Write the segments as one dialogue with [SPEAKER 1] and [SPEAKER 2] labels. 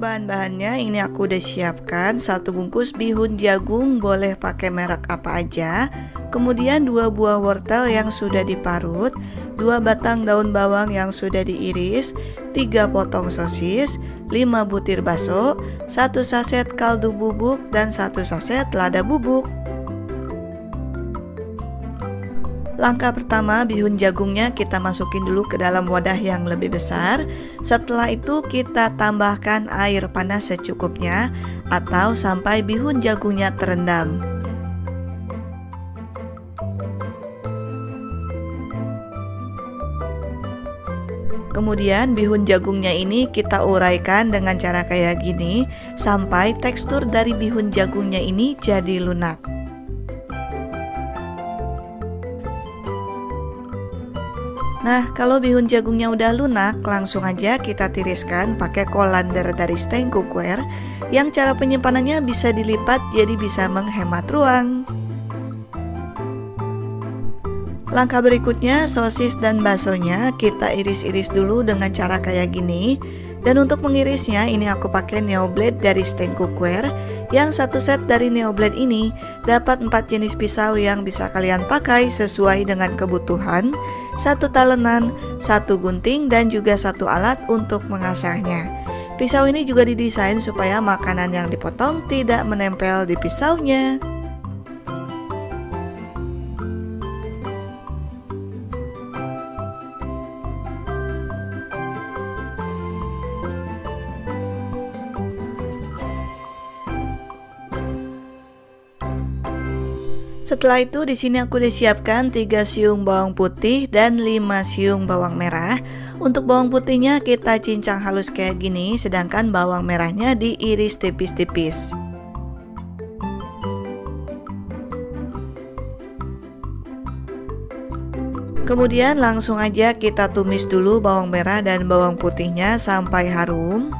[SPEAKER 1] bahan-bahannya ini aku udah siapkan 1 bungkus bihun jagung, boleh pakai merek apa aja. Kemudian 2 buah wortel yang sudah diparut, 2 batang daun bawang yang sudah diiris, 3 potong sosis, 5 butir bakso, 1 saset kaldu bubuk, dan 1 saset lada bubuk. Langkah pertama, bihun jagungnya kita masukin dulu ke dalam wadah yang lebih besar. Setelah itu kita tambahkan air panas secukupnya atau sampai bihun jagungnya terendam. Kemudian bihun jagungnya ini kita uraikan dengan cara kayak gini sampai tekstur dari bihun jagungnya ini jadi lunak. Nah, kalau bihun jagungnya udah lunak, langsung aja kita tiriskan pakai kolander dari Steng Cookware yang cara penyimpanannya bisa dilipat jadi bisa menghemat ruang. Langkah berikutnya, sosis dan baksonya kita iris-iris dulu dengan cara kayak gini. Dan untuk mengirisnya ini aku pakai NeoBlade dari Steng Cookware. Yang 1 set dari NeoBlade ini dapat 4 jenis pisau yang bisa kalian pakai sesuai dengan kebutuhan, 1 talenan, 1 gunting, dan juga 1 alat untuk mengasahnya. Pisau ini juga didesain supaya makanan yang dipotong tidak menempel di pisaunya. Setelah itu di sini aku udah siapkan 3 siung bawang putih dan 5 siung bawang merah. Untuk bawang putihnya kita cincang halus kayak gini, sedangkan bawang merahnya diiris tipis-tipis. Kemudian langsung aja kita tumis dulu bawang merah dan bawang putihnya sampai harum.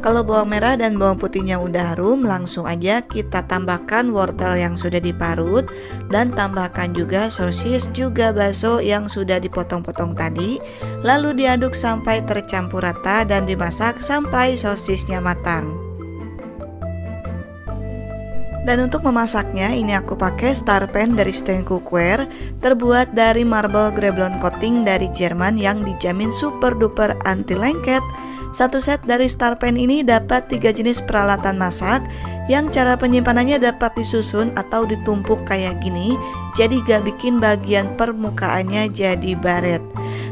[SPEAKER 1] Kalau bawang merah dan bawang putihnya udah harum, langsung aja kita tambahkan wortel yang sudah diparut dan tambahkan juga sosis juga bakso yang sudah dipotong-potong tadi. Lalu diaduk sampai tercampur rata dan dimasak sampai sosisnya matang. Dan untuk memasaknya ini aku pakai star pan dari Steng Cookware, terbuat dari marble Greblon coating dari Jerman yang dijamin super duper anti lengket. 1 set dari star pan ini dapat 3 jenis peralatan masak yang cara penyimpanannya dapat disusun atau ditumpuk kayak gini, jadi gak bikin bagian permukaannya jadi baret.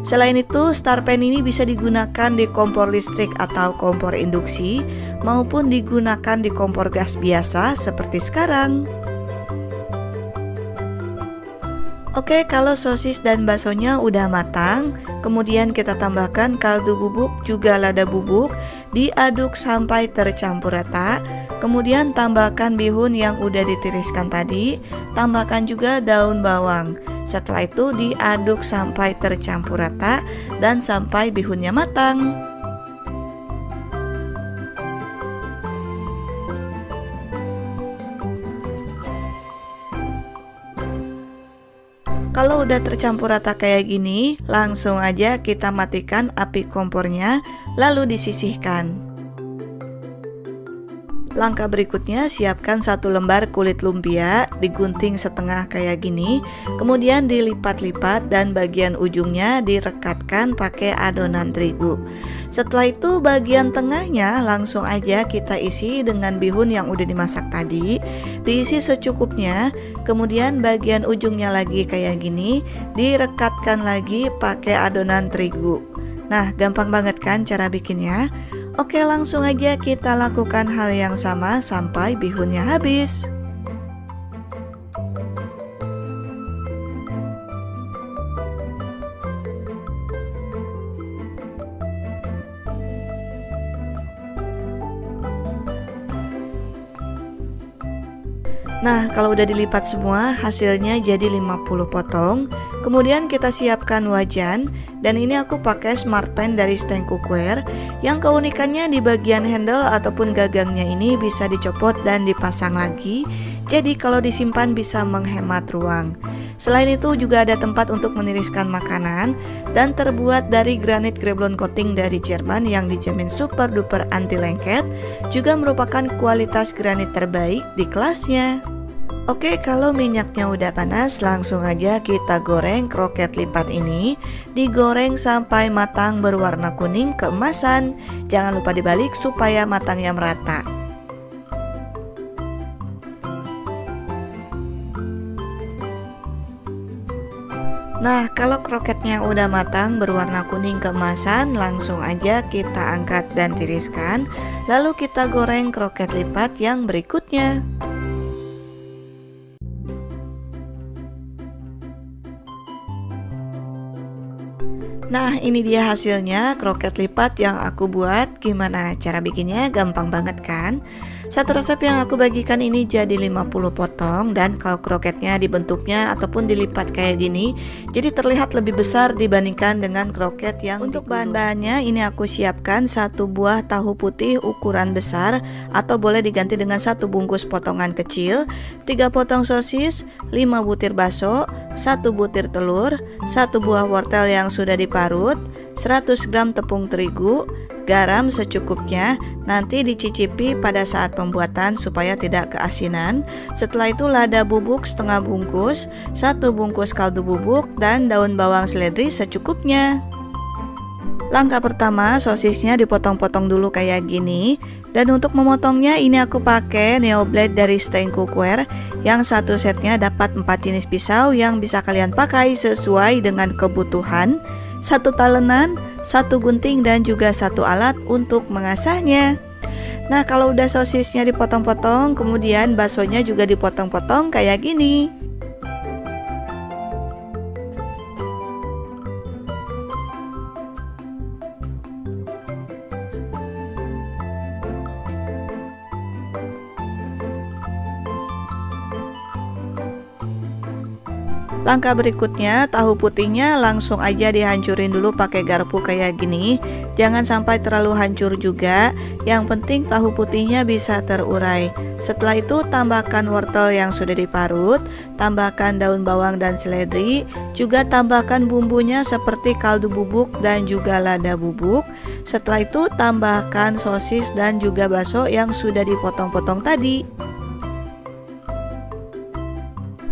[SPEAKER 1] Selain itu, star pan ini bisa digunakan di kompor listrik atau kompor induksi maupun digunakan di kompor gas biasa seperti sekarang. Oke, kalau sosis dan baksonya udah matang, kemudian kita tambahkan kaldu bubuk juga lada bubuk, diaduk sampai tercampur rata. Kemudian tambahkan bihun yang udah ditiriskan tadi, tambahkan juga daun bawang. Setelah itu diaduk sampai tercampur rata dan sampai bihunnya matang. Kalau udah tercampur rata kayak gini, langsung aja kita matikan api kompornya, lalu disisihkan. Langkah berikutnya, siapkan 1 lembar kulit lumpia, digunting setengah kayak gini, kemudian dilipat-lipat dan bagian ujungnya direkatkan pakai adonan terigu. Setelah itu bagian tengahnya langsung aja kita isi dengan bihun yang udah dimasak tadi, diisi secukupnya, kemudian bagian ujungnya lagi kayak gini, direkatkan lagi pakai adonan terigu. Nah, gampang banget kan cara bikinnya? Oke, langsung aja kita lakukan hal yang sama sampai bihunnya habis. Nah, kalau udah dilipat semua, hasilnya jadi 50 potong. Kemudian kita siapkan wajan, dan ini aku pakai Smart Pan dari Steng Cookware, yang keunikannya di bagian handle ataupun gagangnya ini bisa dicopot dan dipasang lagi. Jadi kalau disimpan bisa menghemat ruang. Selain itu juga ada tempat untuk meniriskan makanan dan terbuat dari granit Greblon coating dari Jerman yang dijamin super duper anti lengket, juga merupakan kualitas granit terbaik di kelasnya. Oke, kalau minyaknya udah panas, langsung aja kita goreng kroket lipat ini. Digoreng sampai matang berwarna kuning keemasan. Jangan lupa dibalik supaya matangnya merata. Nah, kalau kroketnya udah matang berwarna kuning keemasan, langsung aja kita angkat dan tiriskan. Lalu kita goreng kroket lipat yang berikutnya. Nah, ini dia hasilnya kroket lipat yang aku buat. Gimana cara bikinnya? Gampang banget kan? Satu resep yang aku bagikan ini jadi 50 potong, dan kalau kroketnya dibentuknya ataupun dilipat kayak gini, jadi terlihat lebih besar dibandingkan dengan kroket yang untuk bahan-bahannya ini aku siapkan 1 buah tahu putih ukuran besar atau boleh diganti dengan 1 bungkus potongan kecil, 3 potong sosis, 5 butir bakso, 1 butir telur, 1 buah wortel yang sudah diparut, 100 gram tepung terigu, garam secukupnya, nanti dicicipi pada saat pembuatan supaya tidak keasinan. Setelah itu lada bubuk setengah bungkus, 1 bungkus kaldu bubuk, dan daun bawang seledri secukupnya. Langkah pertama, sosisnya dipotong-potong dulu kayak gini. Dan untuk memotongnya ini aku pakai Neo Blade dari Stein Cookware yang satu setnya dapat 4 jenis pisau yang bisa kalian pakai sesuai dengan kebutuhan. 1 talenan, 1 gunting, dan juga 1 alat untuk mengasahnya. Nah, kalau udah sosisnya dipotong-potong, kemudian baksonya juga dipotong-potong kayak gini. Langkah berikutnya, tahu putihnya langsung aja dihancurin dulu pakai garpu kayak gini. Jangan sampai terlalu hancur juga. Yang penting tahu putihnya bisa terurai. Setelah itu tambahkan wortel yang sudah diparut, tambahkan daun bawang dan seledri, juga tambahkan bumbunya seperti kaldu bubuk dan juga lada bubuk. Setelah itu tambahkan sosis dan juga bakso yang sudah dipotong-potong tadi.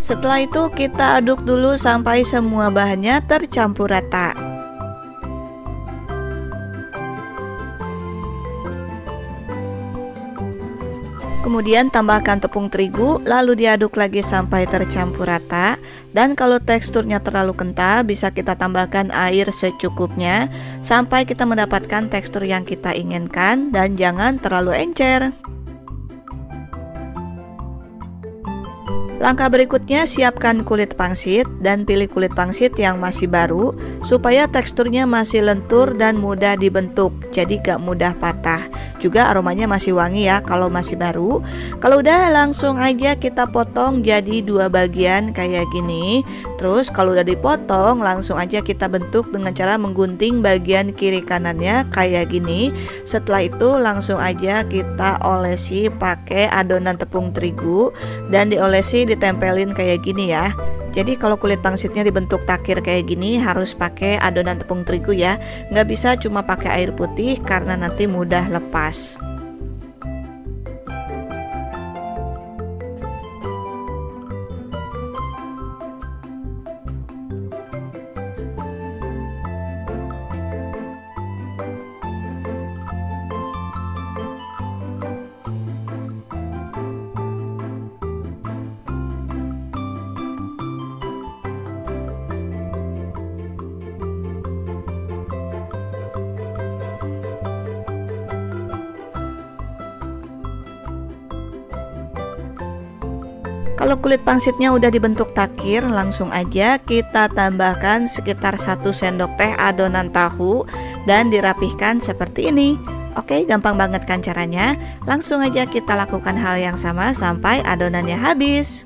[SPEAKER 1] Setelah itu kita aduk dulu sampai semua bahannya tercampur rata. Kemudian tambahkan tepung terigu, lalu diaduk lagi sampai tercampur rata. Dan kalau teksturnya terlalu kental, bisa kita tambahkan air secukupnya sampai kita mendapatkan tekstur yang kita inginkan, dan jangan terlalu encer. Langkah berikutnya, siapkan kulit pangsit dan pilih kulit pangsit yang masih baru supaya teksturnya masih lentur dan mudah dibentuk, jadi gak mudah patah. Juga aromanya masih wangi ya kalau masih baru. Kalau udah, langsung aja kita potong jadi 2 bagian kayak gini. Terus kalau udah dipotong, langsung aja kita bentuk dengan cara menggunting bagian kiri kanannya kayak gini. Setelah itu langsung aja kita olesi pakai adonan tepung terigu dan diolesi, ditempelin kayak gini ya. Jadi kalau kulit pangsitnya dibentuk takir kayak gini harus pakai adonan tepung terigu ya. Nggak bisa cuma pakai air putih karena nanti mudah lepas. Kalau kulit pangsitnya udah dibentuk takir, langsung aja kita tambahkan sekitar 1 sendok teh adonan tahu dan dirapihkan seperti ini. Oke, gampang banget kan caranya? Langsung aja kita lakukan hal yang sama sampai adonannya habis.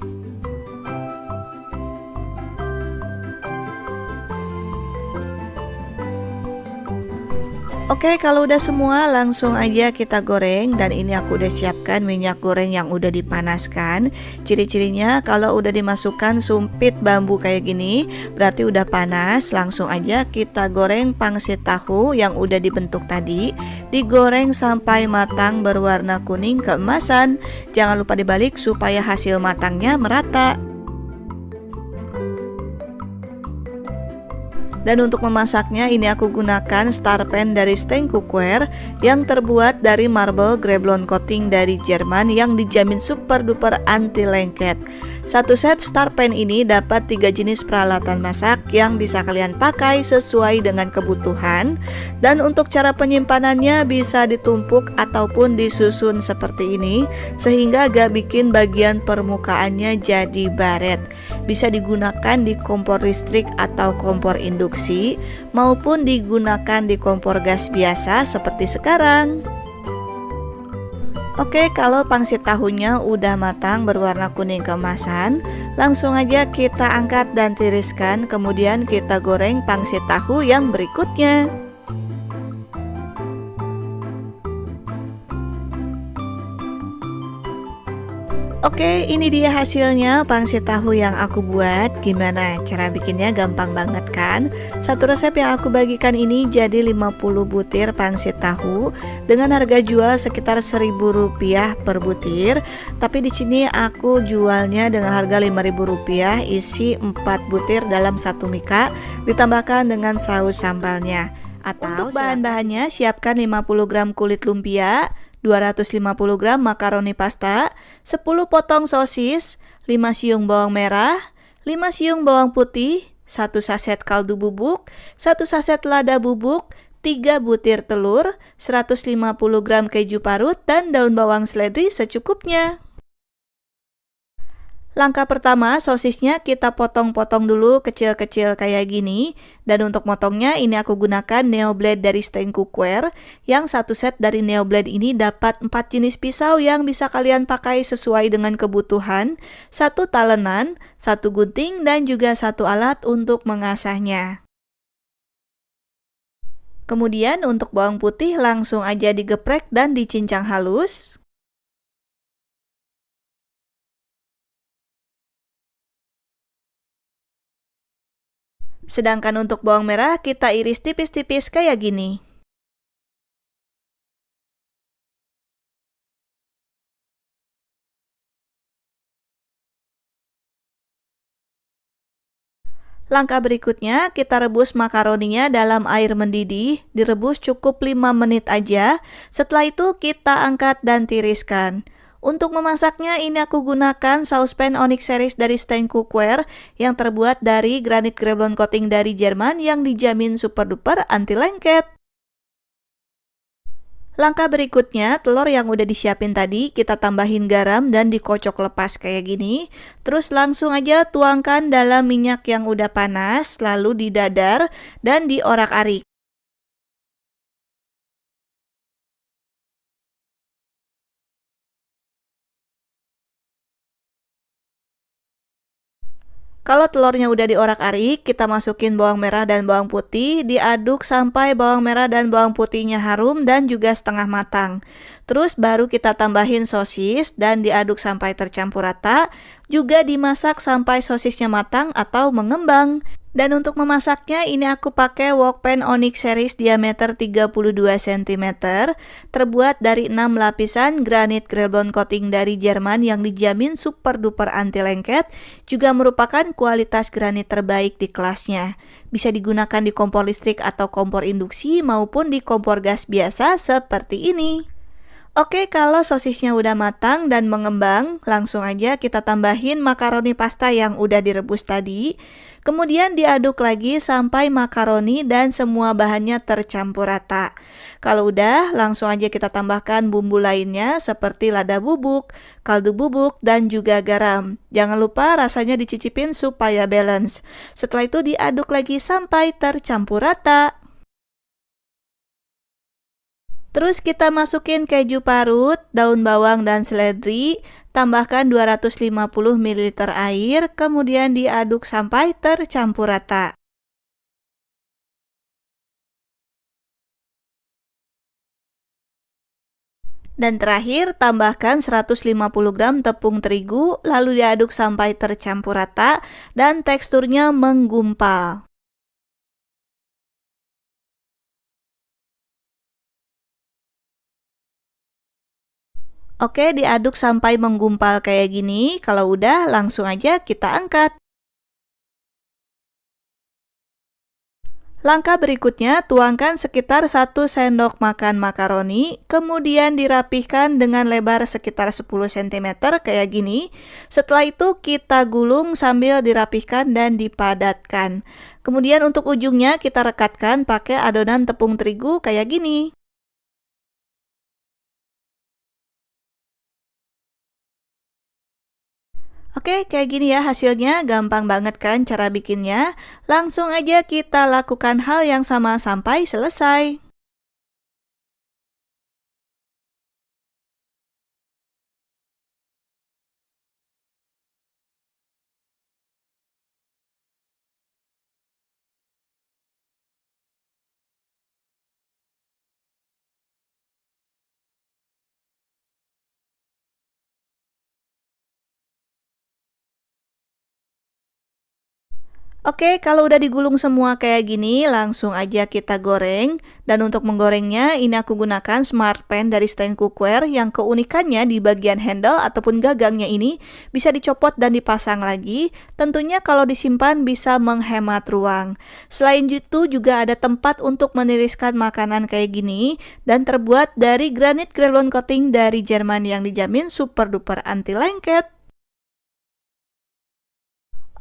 [SPEAKER 1] Oke, kalau udah semua langsung aja kita goreng dan ini aku udah siapkan minyak goreng yang udah dipanaskan. Ciri-cirinya kalau udah dimasukkan sumpit bambu kayak gini, berarti udah panas. Langsung aja kita goreng pangsit tahu yang udah dibentuk tadi. Digoreng sampai matang berwarna kuning keemasan. Jangan lupa dibalik supaya hasil matangnya merata. Dan untuk memasaknya ini aku gunakan star pan dari Stein Cookware yang terbuat dari marble Greblon coating dari Jerman yang dijamin super duper anti lengket. Satu set star pan ini dapat 3 jenis peralatan masak yang bisa kalian pakai sesuai dengan kebutuhan. Dan untuk cara penyimpanannya bisa ditumpuk ataupun disusun seperti ini sehingga gak bikin bagian permukaannya jadi baret. Bisa digunakan di kompor listrik atau kompor induksi maupun digunakan di kompor gas biasa seperti sekarang. Oke, kalau pangsit tahunya udah matang berwarna kuning keemasan, langsung aja kita angkat dan tiriskan, kemudian kita goreng pangsit tahu yang berikutnya. Oke, ini dia hasilnya pangsit tahu yang aku buat. Gimana cara bikinnya? Gampang banget kan? Satu resep yang aku bagikan ini jadi 50 butir pangsit tahu dengan harga jual sekitar Rp1.000 per butir. Tapi di sini aku jualnya dengan harga Rp5.000, isi 4 butir dalam satu mika, ditambahkan dengan saus sambalnya. Atau untuk bahan-bahannya siapkan 50 gram kulit lumpia, 250 gram makaroni pasta, 10 potong sosis, 5 siung bawang merah, 5 siung bawang putih, 1 saset kaldu bubuk, 1 saset lada bubuk, 3 butir telur, 150 gram keju parut, dan daun bawang seledri secukupnya. Langkah pertama, sosisnya kita potong-potong dulu kecil-kecil kayak gini. Dan untuk motongnya ini aku gunakan Neo Blade dari Stein Cookware. Yang satu set dari Neo Blade ini dapat 4 jenis pisau yang bisa kalian pakai sesuai dengan kebutuhan. 1 talenan, 1 gunting, dan juga 1 alat untuk mengasahnya. Kemudian untuk bawang putih langsung aja digeprek dan dicincang halus. Sedangkan untuk bawang merah kita iris tipis-tipis kayak gini. Langkah berikutnya kita rebus makaroninya dalam air mendidih, direbus cukup 5 menit aja. Setelah itu kita angkat dan tiriskan. Untuk memasaknya ini aku gunakan saus pan Onyx series dari Stein Cookware yang terbuat dari granit Greblon coating dari Jerman yang dijamin super duper anti lengket. Langkah berikutnya, telur yang udah disiapin tadi kita tambahin garam dan dikocok lepas kayak gini. Terus langsung aja tuangkan dalam minyak yang udah panas, lalu didadar dan diorak-arik. Kalau telurnya udah diorak-arik, kita masukin bawang merah dan bawang putih, diaduk sampai bawang merah dan bawang putihnya harum dan juga setengah matang. Terus baru kita tambahin sosis dan diaduk sampai tercampur rata, juga dimasak sampai sosisnya matang atau mengembang. Dan untuk memasaknya ini aku pakai wok pan Onyx series diameter 32 cm, terbuat dari 6 lapisan granit Greblon coating dari Jerman yang dijamin super duper anti lengket, juga merupakan kualitas granit terbaik di kelasnya. Bisa digunakan di kompor listrik atau kompor induksi maupun di kompor gas biasa seperti ini. Oke, kalau sosisnya udah matang dan mengembang, langsung aja kita tambahin makaroni pasta yang udah direbus tadi. Kemudian diaduk lagi sampai makaroni dan semua bahannya tercampur rata. Kalau udah, langsung aja kita tambahkan bumbu lainnya seperti lada bubuk, kaldu bubuk, dan juga garam. Jangan lupa rasanya dicicipin supaya balance. Setelah itu diaduk lagi sampai tercampur rata. Terus kita masukin keju parut, daun bawang dan seledri, tambahkan 250 ml air, kemudian diaduk sampai tercampur rata. Dan terakhir, tambahkan 150 gram tepung terigu, lalu diaduk sampai tercampur rata dan teksturnya menggumpal. Oke, diaduk sampai menggumpal kayak gini. Kalau udah, langsung aja kita angkat. Langkah berikutnya, tuangkan sekitar 1 sendok makan makaroni, kemudian dirapihkan dengan lebar sekitar 10 cm kayak gini. Setelah itu kita gulung sambil dirapihkan dan dipadatkan. Kemudian untuk ujungnya kita rekatkan pakai adonan tepung terigu kayak gini. Oke, kayak gini ya hasilnya, gampang banget kan cara bikinnya? Langsung aja kita lakukan hal yang sama sampai selesai. Oke, kalau udah digulung semua kayak gini, langsung aja kita goreng. Dan untuk menggorengnya, ini aku gunakan Smart Pan dari Stand Cookware yang keunikannya di bagian handle ataupun gagangnya ini bisa dicopot dan dipasang lagi. Tentunya kalau disimpan bisa menghemat ruang. Selain itu juga ada tempat untuk meniriskan makanan kayak gini dan terbuat dari granit Krelon coating dari Jerman yang dijamin super duper anti lengket.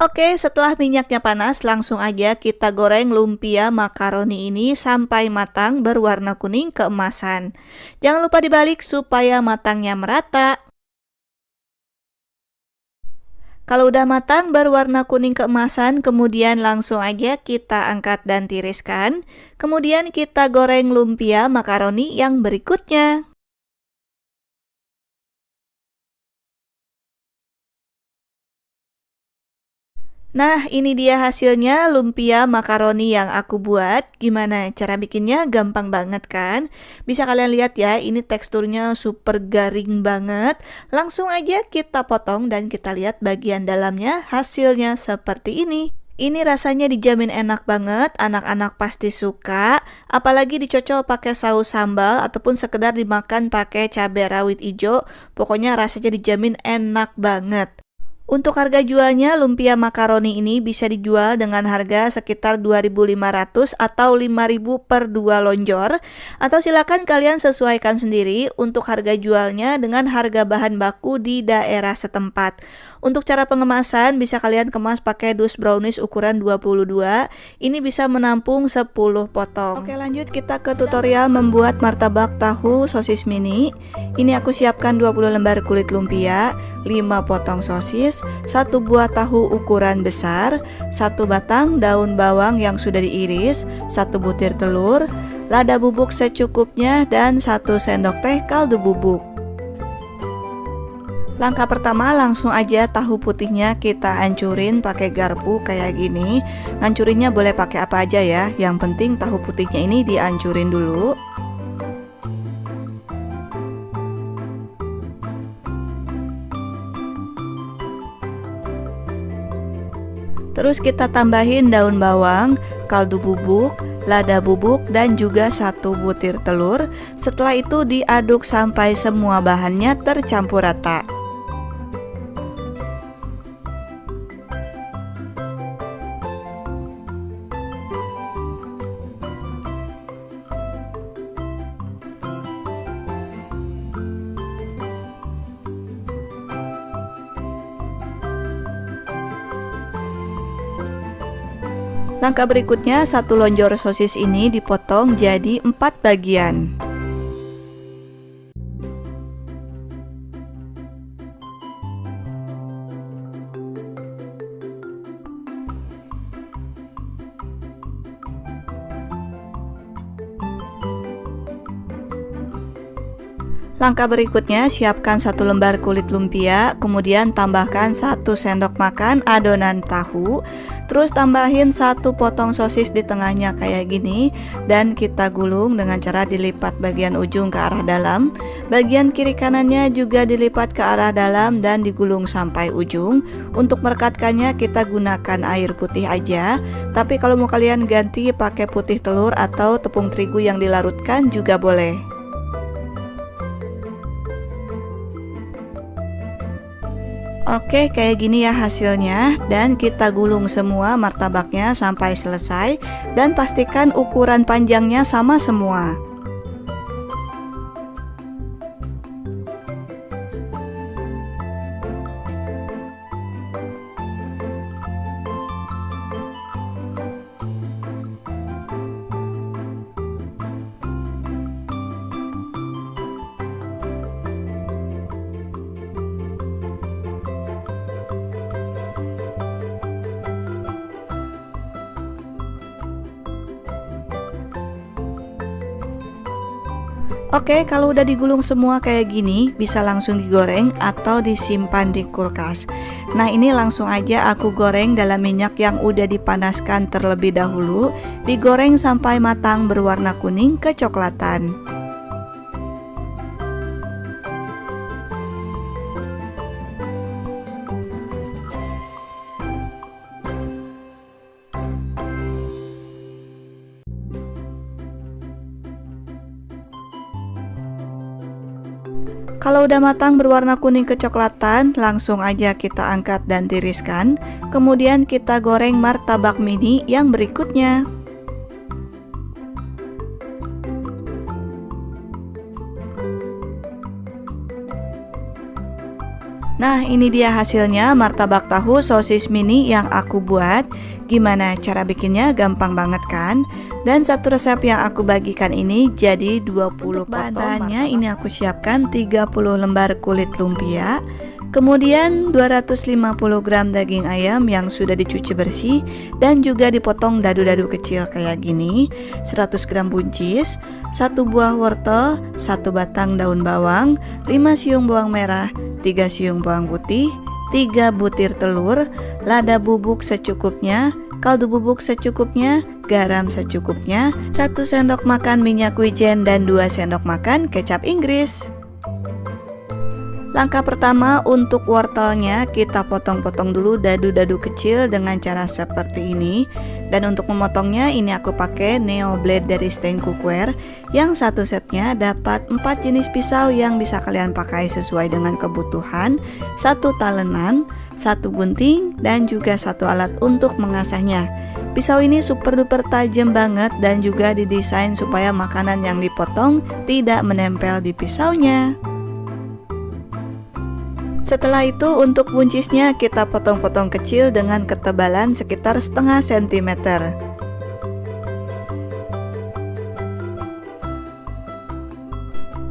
[SPEAKER 1] Oke, setelah minyaknya panas, langsung aja kita goreng lumpia makaroni ini sampai matang berwarna kuning keemasan. Jangan lupa dibalik supaya matangnya merata. Kalau udah matang berwarna kuning keemasan, kemudian langsung aja kita angkat dan tiriskan. Kemudian kita goreng lumpia makaroni yang berikutnya. Nah, ini dia hasilnya lumpia makaroni yang aku buat. Gimana cara bikinnya? Gampang banget kan? Bisa kalian lihat ya, ini teksturnya super garing banget. Langsung aja kita potong dan kita lihat bagian dalamnya hasilnya seperti ini. Ini rasanya dijamin enak banget, anak-anak pasti suka. Apalagi dicocol pakai saus sambal ataupun sekedar dimakan pakai cabai rawit hijau. Pokoknya rasanya dijamin enak banget. Untuk harga jualnya, lumpia makaroni ini bisa dijual dengan harga sekitar 2.500 atau 5.000 per 2 lonjor. Atau silakan kalian sesuaikan sendiri untuk harga jualnya dengan harga bahan baku di daerah setempat. Untuk cara pengemasan, bisa kalian kemas pakai dus brownies ukuran 22. Ini bisa menampung 10 potong. Oke, lanjut kita ke tutorial membuat martabak tahu sosis mini. Ini aku siapkan 20 lembar kulit lumpia, 5 potong sosis, 1 buah tahu ukuran besar, 1 batang daun bawang yang sudah diiris, 1 butir telur, lada bubuk secukupnya, dan 1 sendok teh kaldu bubuk. Langkah pertama, langsung aja tahu putihnya kita hancurin pakai garpu kayak gini. Ngancurinnya boleh pakai apa aja ya, yang penting tahu putihnya ini dihancurin dulu. Terus kita tambahin daun bawang, kaldu bubuk, lada bubuk, dan juga 1 butir telur. Setelah itu diaduk sampai semua bahannya tercampur rata. Langkah berikutnya, 1 lonjor sosis ini dipotong jadi 4 bagian. Langkah berikutnya, siapkan 1 lembar kulit lumpia, kemudian tambahkan 1 sendok makan adonan tahu. Terus tambahin satu potong sosis di tengahnya kayak gini, dan kita gulung dengan cara dilipat bagian ujung ke arah dalam. Bagian kiri kanannya juga dilipat ke arah dalam dan digulung sampai ujung. Untuk merekatkannya kita gunakan air putih aja, tapi kalau mau kalian ganti pakai putih telur atau tepung terigu yang dilarutkan juga boleh. Oke, kayak gini ya hasilnya, dan kita gulung semua martabaknya sampai selesai dan pastikan ukuran panjangnya sama semua. Oke, kalau udah digulung semua kayak gini, bisa langsung digoreng atau disimpan di kulkas. Nah, ini langsung aja aku goreng dalam minyak yang udah dipanaskan terlebih dahulu. Digoreng sampai matang berwarna kuning kecoklatan. Kalau udah matang berwarna kuning kecoklatan, langsung aja kita angkat dan tiriskan. Kemudian kita goreng martabak mini yang berikutnya. Nah, ini dia hasilnya martabak tahu sosis mini yang aku buat. Gimana cara bikinnya? Gampang banget kan? Dan satu resep yang aku bagikan ini jadi 20 bahannya. Ini aku siapkan 30 lembar kulit lumpia, kemudian 250 gram daging ayam yang sudah dicuci bersih dan juga dipotong dadu-dadu kecil kayak gini, 100 gram buncis, 1 buah wortel, 1 batang daun bawang, 5 siung bawang merah, 3 siung bawang putih, 3 butir telur, lada bubuk secukupnya, kaldu bubuk secukupnya, garam secukupnya, 1 sendok makan minyak wijen dan 2 sendok makan kecap Inggris. Langkah pertama, untuk wortelnya kita potong-potong dulu dadu-dadu kecil dengan cara seperti ini. Dan untuk memotongnya ini aku pakai Neo Blade dari Stein Cookware, yang satu setnya dapat 4 jenis pisau yang bisa kalian pakai sesuai dengan kebutuhan, 1 talenan, 1 gunting, dan juga 1 alat untuk mengasahnya. Pisau ini super duper tajam banget dan juga didesain supaya makanan yang dipotong tidak menempel di pisaunya. Setelah itu untuk buncisnya kita potong-potong kecil dengan ketebalan sekitar setengah sentimeter.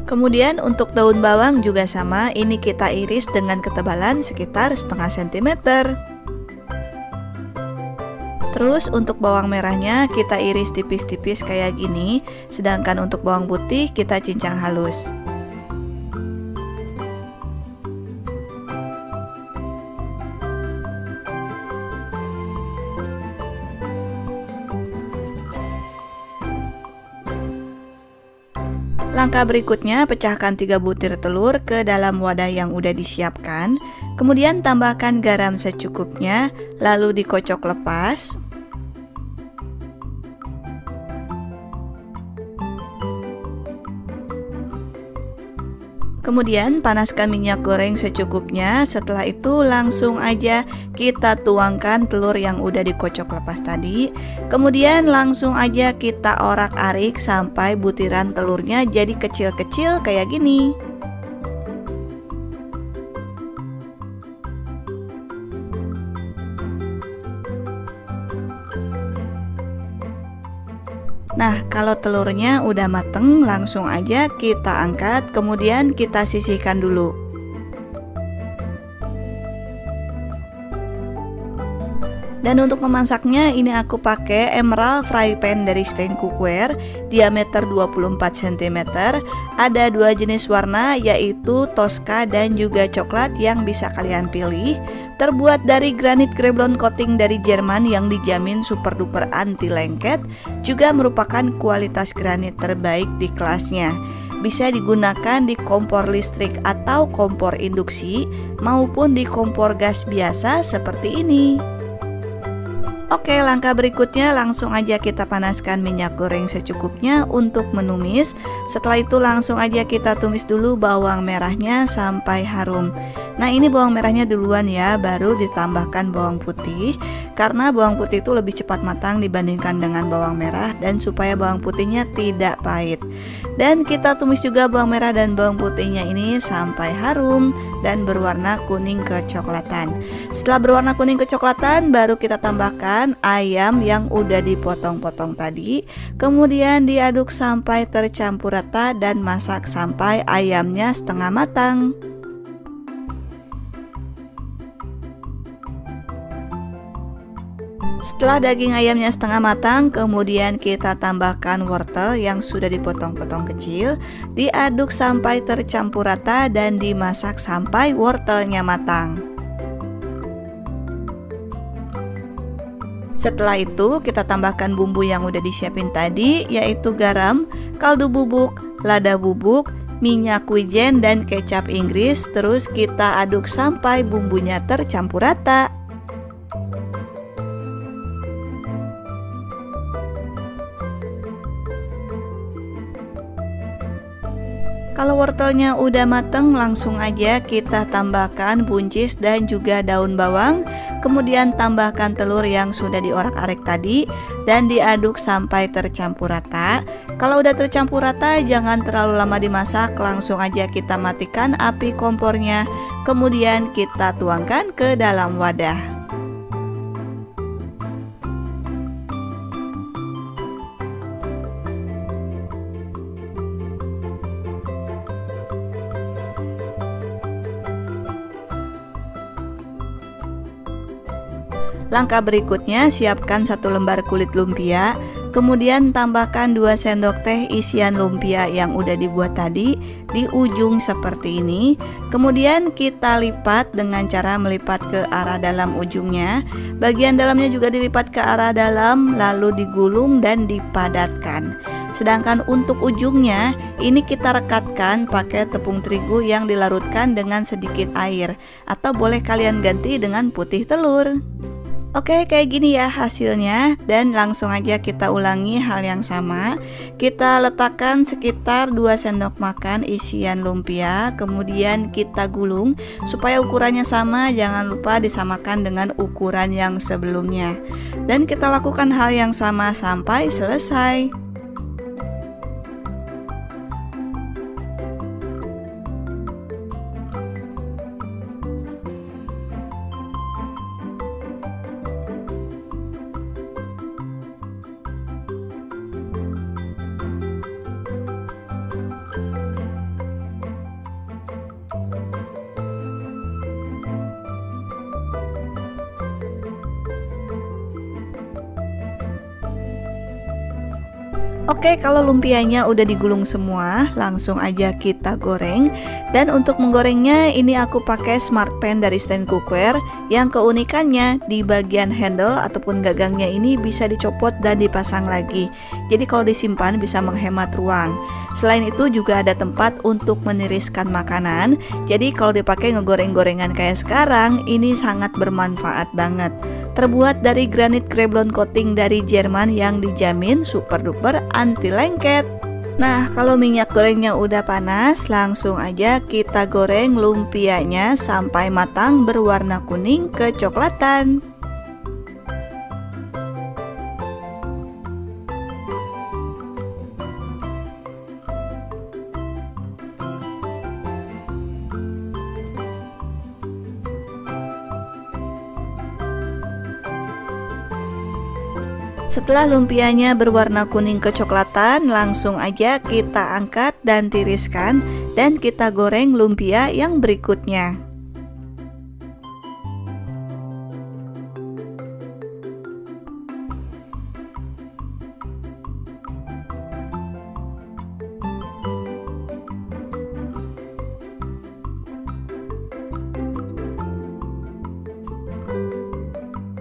[SPEAKER 1] Kemudian untuk daun bawang juga sama, ini kita iris dengan ketebalan sekitar setengah sentimeter. Terus untuk bawang merahnya kita iris tipis-tipis kayak gini, sedangkan untuk bawang putih kita cincang halus. Langkah berikutnya, pecahkan 3 butir telur ke dalam wadah yang udah disiapkan. Kemudian tambahkan garam secukupnya, lalu dikocok lepas. Kemudian panaskan minyak goreng secukupnya. Setelah itu langsung aja kita tuangkan telur yang udah dikocok lepas tadi. Kemudian langsung aja kita orak-arik sampai butiran telurnya jadi kecil-kecil kayak gini. Nah, kalau telurnya udah mateng, langsung aja kita angkat, kemudian kita sisihkan dulu. Dan untuk memasaknya, ini aku pakai Emerald Fry Pan dari Stein Cookware, diameter 24 cm. Ada 2 jenis warna, yaitu Tosca dan juga coklat yang bisa kalian pilih. Terbuat dari granit Greblon coating dari Jerman yang dijamin super duper anti lengket, juga merupakan kualitas granit terbaik di kelasnya. Bisa digunakan di kompor listrik atau kompor induksi maupun di kompor gas biasa seperti ini. Oke, langkah berikutnya langsung aja kita panaskan minyak goreng secukupnya untuk menumis. Setelah itu langsung aja kita tumis dulu bawang merahnya sampai harum. Nah, ini bawang merahnya duluan ya, baru ditambahkan bawang putih. Karena bawang putih itu lebih cepat matang dibandingkan dengan bawang merah, dan supaya bawang putihnya tidak pahit. Dan kita tumis juga bawang merah dan bawang putihnya ini sampai harum dan berwarna kuning kecoklatan. Setelah berwarna kuning kecoklatan, baru kita tambahkan ayam yang udah dipotong-potong tadi. Kemudian diaduk sampai tercampur rata dan masak sampai ayamnya setengah matang. Setelah daging ayamnya setengah matang, kemudian kita tambahkan wortel yang sudah dipotong-potong kecil, diaduk sampai tercampur rata dan dimasak sampai wortelnya matang. Setelah itu kita tambahkan bumbu yang udah disiapin tadi, yaitu garam, kaldu bubuk, lada bubuk, minyak wijen, dan kecap Inggris. Terus kita aduk sampai bumbunya tercampur rata. Kalau wortelnya udah mateng, langsung aja kita tambahkan buncis dan juga daun bawang. Kemudian tambahkan telur yang sudah diorak-arik tadi dan diaduk sampai tercampur rata. Kalau udah tercampur rata, jangan terlalu lama dimasak, langsung aja kita matikan api kompornya. Kemudian kita tuangkan ke dalam wadah. Langkah berikutnya, siapkan 1 lembar kulit lumpia, kemudian tambahkan 2 sendok teh isian lumpia yang udah dibuat tadi di ujung seperti ini. Kemudian kita lipat dengan cara melipat ke arah dalam ujungnya. Bagian dalamnya juga dilipat ke arah dalam, lalu digulung dan dipadatkan. Sedangkan untuk ujungnya, ini kita rekatkan pakai tepung terigu yang dilarutkan dengan sedikit air, atau boleh kalian ganti dengan putih telur. Oke, kayak gini ya hasilnya, dan langsung aja kita ulangi hal yang sama. Kita letakkan sekitar 2 sendok makan isian lumpia, kemudian kita gulung supaya ukurannya sama, jangan lupa disamakan dengan ukuran yang sebelumnya. Dan kita lakukan hal yang sama sampai selesai. Oke, kalau lumpianya udah digulung semua, langsung aja kita goreng. Dan untuk menggorengnya, ini aku pakai smart pan dari stand cookware yang keunikannya di bagian handle ataupun gagangnya ini bisa dicopot dan dipasang lagi. Jadi kalau disimpan bisa menghemat ruang. Selain itu juga ada tempat untuk meniriskan makanan. Jadi kalau dipakai ngegoreng-gorengan kayak sekarang, ini sangat bermanfaat banget. Terbuat dari granit Greblon coating dari Jerman yang dijamin super duper anti lengket. Nah, kalau minyak gorengnya udah panas, langsung aja kita goreng lumpianya sampai matang berwarna kuning kecoklatan. Setelah lumpianya berwarna kuning kecoklatan, langsung aja kita angkat dan tiriskan dan kita goreng lumpia yang berikutnya.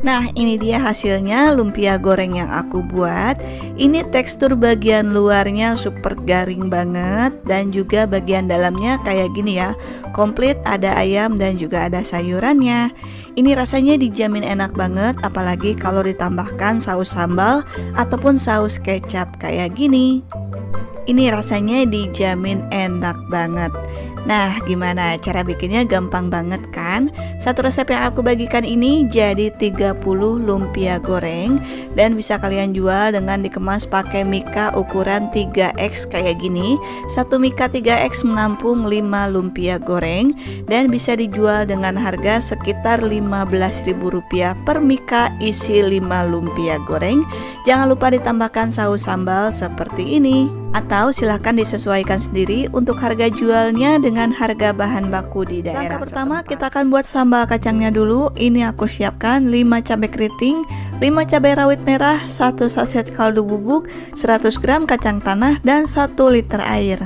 [SPEAKER 1] Nah, ini dia hasilnya lumpia goreng yang aku buat. Ini tekstur bagian luarnya super garing banget dan juga bagian dalamnya kayak gini ya. Komplit, ada ayam dan juga ada sayurannya. Ini rasanya dijamin enak banget, apalagi kalau ditambahkan saus sambal ataupun saus kecap kayak gini. Ini rasanya dijamin enak banget. Nah, gimana cara bikinnya? Gampang banget kan? Satu resep yang aku bagikan ini jadi 30 lumpia goreng dan bisa kalian jual dengan dikemas pakai mika ukuran 3X kayak gini. Satu mika 3X menampung 5 lumpia goreng dan bisa dijual dengan harga sekitar Rp15.000 per mika isi 5 lumpia goreng. Jangan lupa ditambahkan saus sambal seperti ini. Atau silahkan disesuaikan sendiri untuk harga jualnya dengan harga bahan baku di daerah. Langkah pertama kita akan buat sambal kacangnya dulu. Ini aku siapkan 5 cabai keriting, 5 cabai rawit merah, 1 saset kaldu bubuk, 100 gram kacang tanah, dan 1 liter air.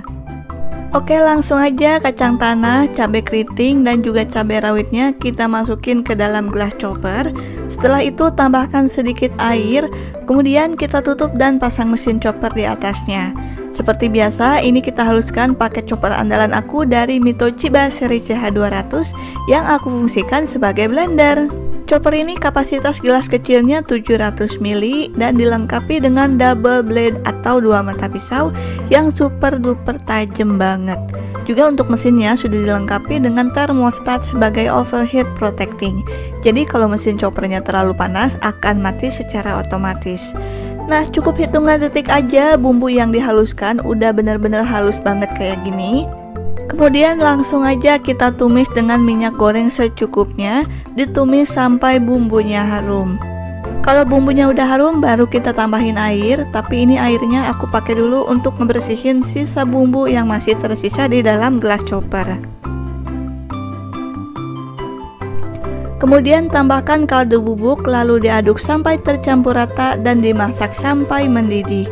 [SPEAKER 1] Oke, langsung aja kacang tanah, cabai keriting, dan juga cabai rawitnya kita masukin ke dalam gelas chopper. Setelah itu tambahkan sedikit air, kemudian kita tutup dan pasang mesin chopper di atasnya. Seperti biasa, ini kita haluskan pakai chopper andalan aku dari Mitochiba seri CH200 yang aku fungsikan sebagai blender. Chopper ini kapasitas gelas kecilnya 700 ml dan dilengkapi dengan double blade atau 2 mata pisau yang super duper tajam banget. Juga untuk mesinnya sudah dilengkapi dengan termostat sebagai overheat protecting. Jadi kalau mesin choppernya terlalu panas akan mati secara otomatis. Nah, cukup hitungan detik aja bumbu yang dihaluskan udah benar-benar halus banget kayak gini. Kemudian langsung aja kita tumis dengan minyak goreng secukupnya, ditumis sampai bumbunya harum. Kalau bumbunya udah harum baru kita tambahin air, tapi ini airnya aku pakai dulu untuk ngebersihin sisa bumbu yang masih tersisa di dalam gelas chopper. Kemudian tambahkan kaldu bubuk lalu diaduk sampai tercampur rata dan dimasak sampai mendidih.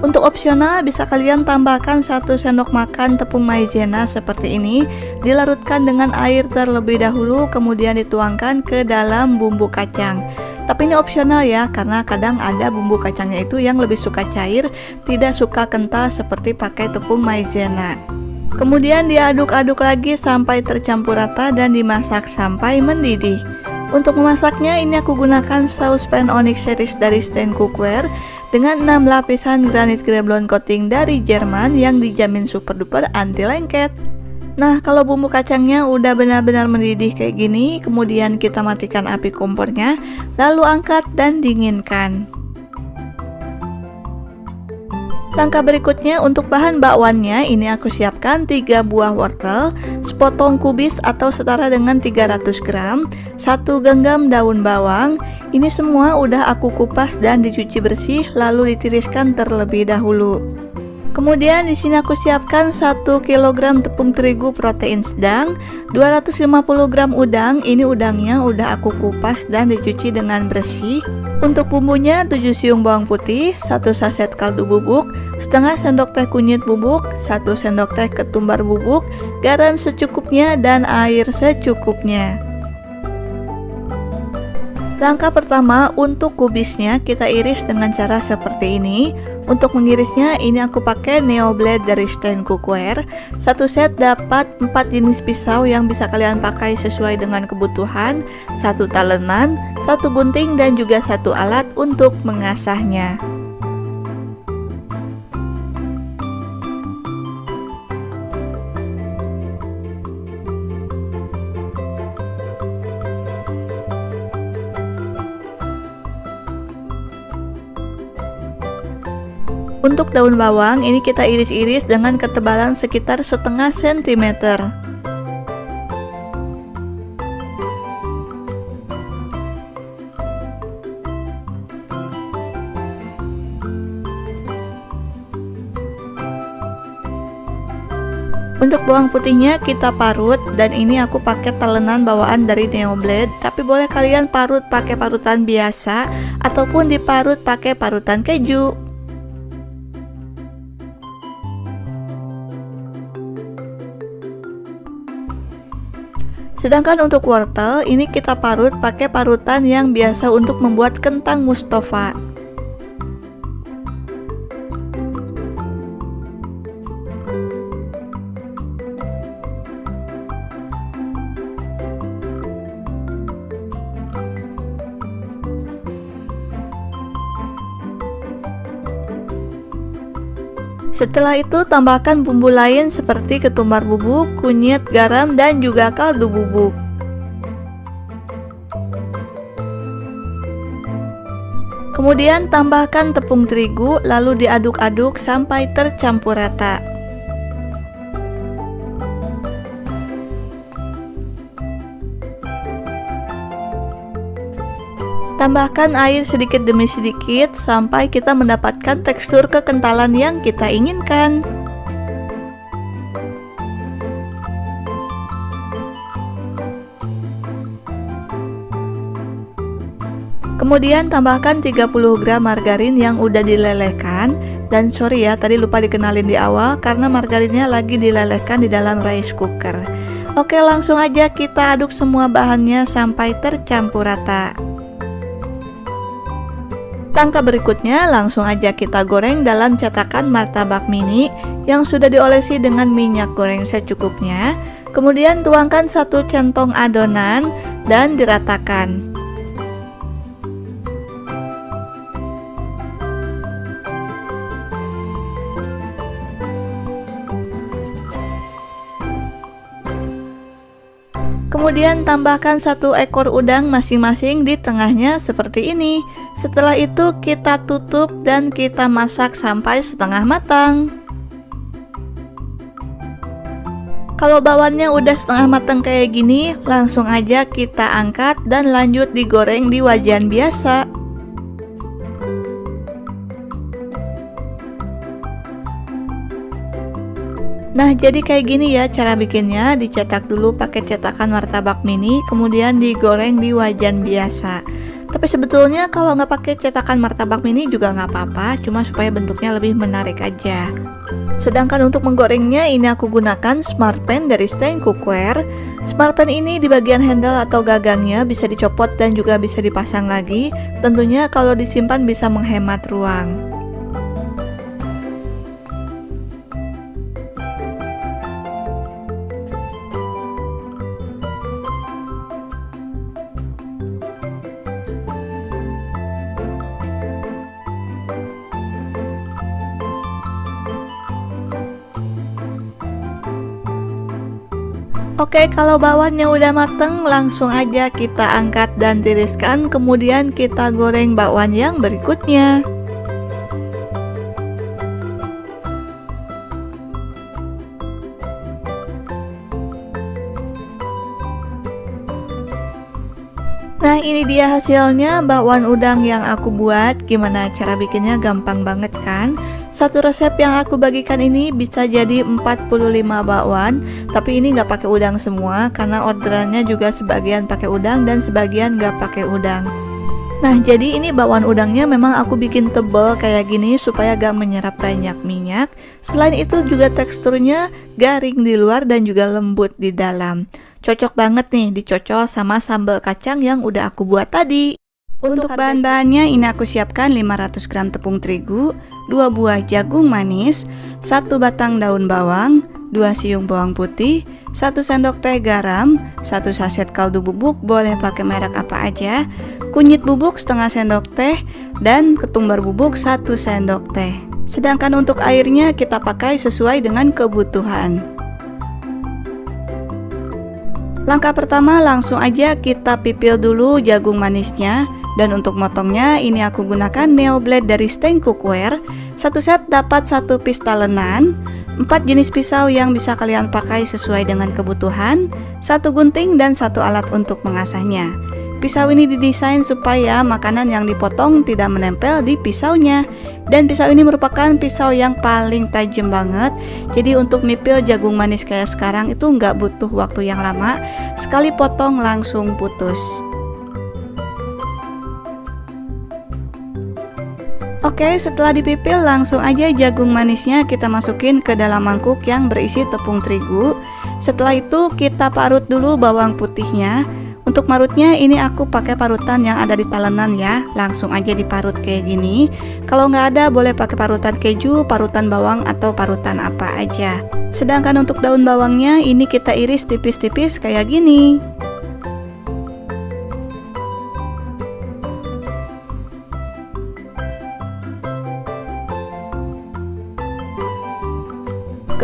[SPEAKER 1] Untuk opsional bisa kalian tambahkan 1 sendok makan tepung maizena seperti ini, dilarutkan dengan air terlebih dahulu kemudian dituangkan ke dalam bumbu kacang. Tapi ini opsional ya, karena kadang ada bumbu kacangnya itu yang lebih suka cair, tidak suka kental seperti pakai tepung maizena. Kemudian diaduk-aduk lagi sampai tercampur rata dan dimasak sampai mendidih. Untuk memasaknya ini aku gunakan saus pan onyx series dari Stand Cookware dengan 6 lapisan granit greblon coating dari Jerman yang dijamin super duper anti lengket. Nah, kalau bumbu kacangnya udah benar-benar mendidih kayak gini, kemudian kita matikan api kompornya, lalu angkat dan dinginkan. Langkah berikutnya untuk bahan bakwannya ini aku siapkan 3 buah wortel, sepotong kubis atau setara dengan 300 gram, 1 genggam daun bawang. Ini semua udah aku kupas dan dicuci bersih lalu ditiriskan terlebih dahulu. Kemudian di sini aku siapkan 1 kg tepung terigu protein sedang, 250 gram udang. Ini udangnya udah aku kupas dan dicuci dengan bersih. Untuk bumbunya 7 siung bawang putih, 1 saset kaldu bubuk, setengah sendok teh kunyit bubuk, 1 sendok teh ketumbar bubuk, garam secukupnya dan air secukupnya. Langkah pertama untuk kubisnya kita iris dengan cara seperti ini. Untuk mengirisnya ini aku pakai Neo Blade dari Stand Cookware. Satu set dapat 4 jenis pisau yang bisa kalian pakai sesuai dengan kebutuhan, 1 talenan, 1 gunting dan juga 1 alat untuk mengasahnya. Untuk daun bawang ini kita iris-iris dengan ketebalan sekitar setengah sentimeter. Untuk bawang putihnya kita parut dan ini aku pakai talenan bawaan dari Neo Blade, tapi boleh kalian parut pakai parutan biasa ataupun diparut pakai parutan keju. Sedangkan untuk wortel, ini kita parut pakai parutan yang biasa untuk membuat kentang Mustafa. Setelah itu tambahkan bumbu lain seperti ketumbar bubuk, kunyit, garam, dan juga kaldu bubuk. Kemudian tambahkan tepung terigu lalu diaduk-aduk sampai tercampur rata. Tambahkan air sedikit demi sedikit sampai kita mendapatkan tekstur kekentalan yang kita inginkan. Kemudian tambahkan 30 gram margarin yang udah dilelehkan. Dan sorry ya, tadi lupa dikenalin di awal karena margarinnya lagi dilelehkan di dalam rice cooker. Oke, langsung aja kita aduk semua bahannya sampai tercampur rata. Langkah berikutnya langsung aja kita goreng dalam cetakan martabak mini yang sudah diolesi dengan minyak goreng secukupnya. Kemudian tuangkan 1 centong adonan dan diratakan. Kemudian tambahkan 1 ekor udang masing-masing di tengahnya seperti ini. Setelah itu kita tutup dan kita masak sampai setengah matang. Kalau bawannya udah setengah matang kayak gini, langsung aja kita angkat dan lanjut digoreng di wajan biasa. Nah, jadi kayak gini ya cara bikinnya. Dicetak dulu pakai cetakan martabak mini, kemudian digoreng di wajan biasa. Tapi sebetulnya kalau nggak pakai cetakan martabak mini juga nggak apa-apa, cuma supaya bentuknya lebih menarik aja. Sedangkan untuk menggorengnya ini aku gunakan smart pan dari Stein Cookware. Smart pan ini di bagian handle atau gagangnya bisa dicopot dan juga bisa dipasang lagi. Tentunya kalau disimpan bisa menghemat ruang. Oke, kalau bawannya udah mateng, langsung aja kita angkat dan tiriskan. Kemudian kita goreng bakwan yang berikutnya. Nah, ini dia hasilnya bakwan udang yang aku buat. Gimana cara bikinnya? Gampang banget kan? Satu resep yang aku bagikan ini bisa jadi 45 bakwan, tapi ini nggak pakai udang semua karena orderannya juga sebagian pakai udang dan sebagian nggak pakai udang. Nah, jadi ini bakwan udangnya memang aku bikin tebal kayak gini supaya gak menyerap banyak minyak. Selain itu juga teksturnya garing di luar dan juga lembut di dalam. Cocok banget nih dicocol sama sambal kacang yang udah aku buat tadi. Untuk bahan-bahannya ini aku siapkan 500 gram tepung terigu, 2 buah jagung manis, 1 batang daun bawang, 2 siung bawang putih, 1 sendok teh garam, 1 saset kaldu bubuk, boleh pakai merek apa aja, kunyit bubuk setengah sendok teh, dan ketumbar bubuk 1 sendok teh. Sedangkan untuk airnya kita pakai sesuai dengan kebutuhan. Langkah pertama langsung aja kita pipil dulu jagung manisnya. Dan untuk motongnya ini aku gunakan Neo Blade dari Stein Cookware. Satu set dapat 1 piece talenan, 4 jenis pisau yang bisa kalian pakai sesuai dengan kebutuhan, 1 gunting dan 1 alat untuk mengasahnya. Pisau ini didesain supaya makanan yang dipotong tidak menempel di pisaunya. Dan pisau ini merupakan pisau yang paling tajam banget. Jadi untuk mipil jagung manis kayak sekarang itu nggak butuh waktu yang lama. Sekali potong langsung putus. Oke, setelah dipipil langsung aja jagung manisnya kita masukin ke dalam mangkuk yang berisi tepung terigu. Setelah itu kita parut dulu bawang putihnya. Untuk marutnya ini aku pakai parutan yang ada di talenan ya. Langsung aja diparut kayak gini. Kalau nggak ada boleh pakai parutan keju, parutan bawang atau parutan apa aja. Sedangkan untuk daun bawangnya ini kita iris tipis-tipis kayak gini.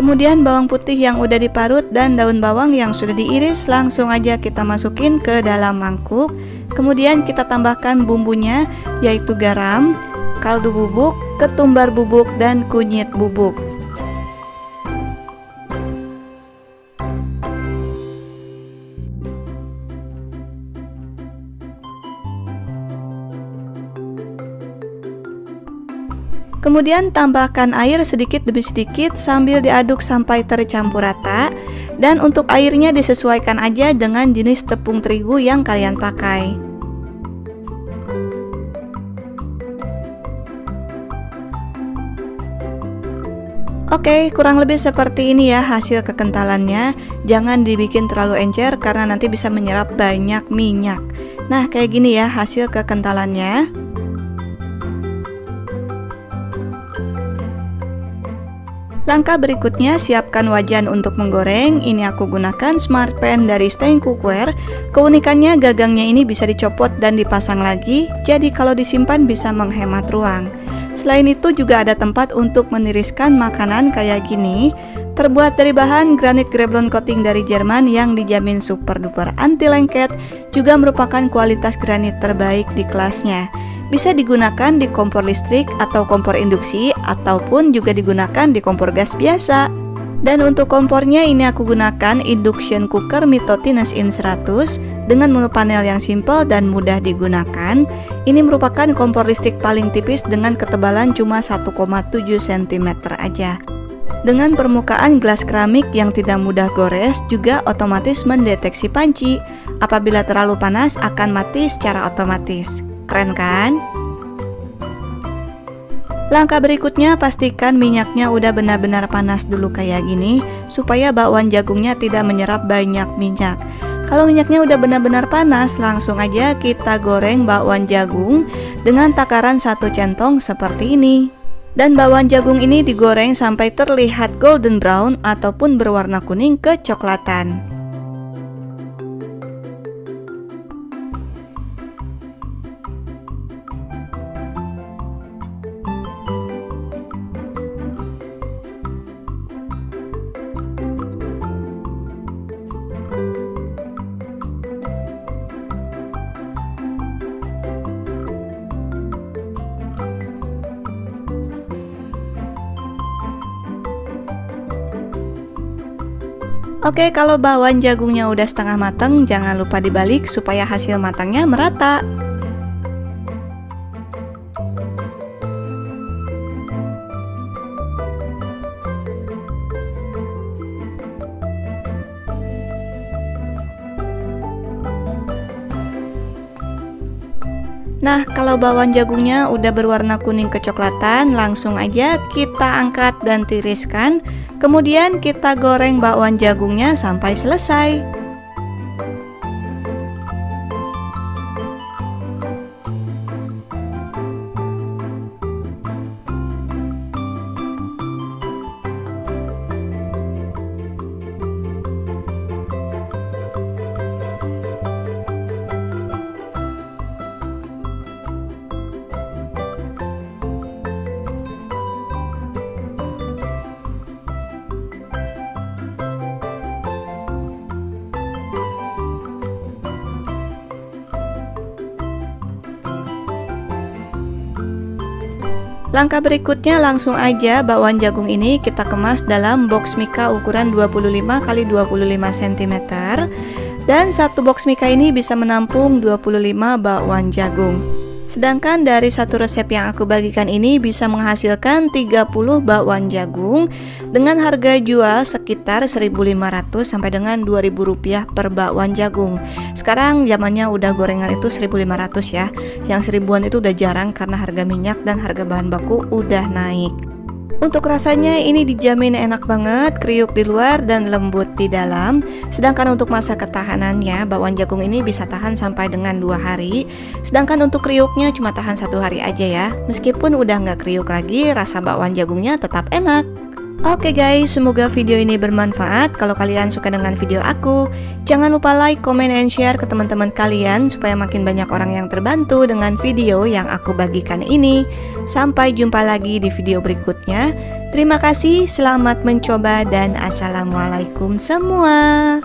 [SPEAKER 1] Kemudian bawang putih yang udah diparut dan daun bawang yang sudah diiris langsung aja kita masukin ke dalam mangkuk. Kemudian kita tambahkan bumbunya yaitu garam, kaldu bubuk, ketumbar bubuk, dan kunyit bubuk. Kemudian tambahkan air sedikit demi sedikit sambil diaduk sampai tercampur rata. Dan untuk airnya disesuaikan aja dengan jenis tepung terigu yang kalian pakai. Oke, kurang lebih seperti ini ya hasil kekentalannya. Jangan dibikin terlalu encer karena nanti bisa menyerap banyak minyak. Nah, kayak gini ya hasil kekentalannya. Langkah berikutnya, siapkan wajan untuk menggoreng. Ini aku gunakan Smart Pan dari Stein Cookware. Keunikannya gagangnya ini bisa dicopot dan dipasang lagi, jadi kalau disimpan bisa menghemat ruang. Selain itu juga ada tempat untuk meniriskan makanan kayak gini. Terbuat dari bahan granit Greblon coating dari Jerman yang dijamin super duper anti lengket, juga merupakan kualitas granit terbaik di kelasnya. Bisa digunakan di kompor listrik atau kompor induksi, ataupun juga digunakan di kompor gas biasa. Dan untuk kompornya ini aku gunakan induction cooker Mitotines In 100 dengan menu panel yang simple dan mudah digunakan. Ini merupakan kompor listrik paling tipis dengan ketebalan cuma 1,7 cm aja. Dengan permukaan gelas keramik yang tidak mudah gores, juga otomatis mendeteksi panci. Apabila terlalu panas akan mati secara otomatis. Keren kan? Langkah berikutnya, pastikan minyaknya udah benar-benar panas dulu kayak gini supaya bakwan jagungnya tidak menyerap banyak minyak. Kalau minyaknya udah benar-benar panas, langsung aja kita goreng bakwan jagung dengan takaran 1 centong seperti ini. Dan bakwan jagung ini digoreng sampai terlihat golden brown ataupun berwarna kuning kecoklatan. Oke, kalau bakwan jagungnya udah setengah matang, jangan lupa dibalik supaya hasil matangnya merata. Nah, kalau bakwan jagungnya udah berwarna kuning kecoklatan, langsung aja kita angkat dan tiriskan. Kemudian kita goreng bakwan jagungnya sampai selesai. Langkah berikutnya langsung aja bakwan jagung ini kita kemas dalam box mika ukuran 25 x 25 cm. Dan satu box mika ini bisa menampung 25 bakwan jagung. Sedangkan dari satu resep yang aku bagikan ini bisa menghasilkan 30 bakwan jagung dengan harga jual sekitar 1.500 sampai dengan 2.000 rupiah per bakwan jagung. Sekarang zamannya udah gorengan itu 1.500 ya. Yang 1000-an itu udah jarang karena harga minyak dan harga bahan baku udah naik. Untuk rasanya ini dijamin enak banget, kriuk di luar dan lembut di dalam. Sedangkan untuk masa ketahanannya, bakwan jagung ini bisa tahan sampai dengan 2 hari. Sedangkan untuk kriuknya cuma tahan 1 hari aja ya. Meskipun udah nggak kriuk lagi, rasa bakwan jagungnya tetap enak. Oke guys, semoga video ini bermanfaat. Kalau kalian suka dengan video aku, jangan lupa like, comment, and share ke teman-teman kalian supaya makin banyak orang yang terbantu dengan video yang aku bagikan ini. Sampai jumpa lagi di video berikutnya. Terima kasih, selamat mencoba, dan assalamualaikum semua.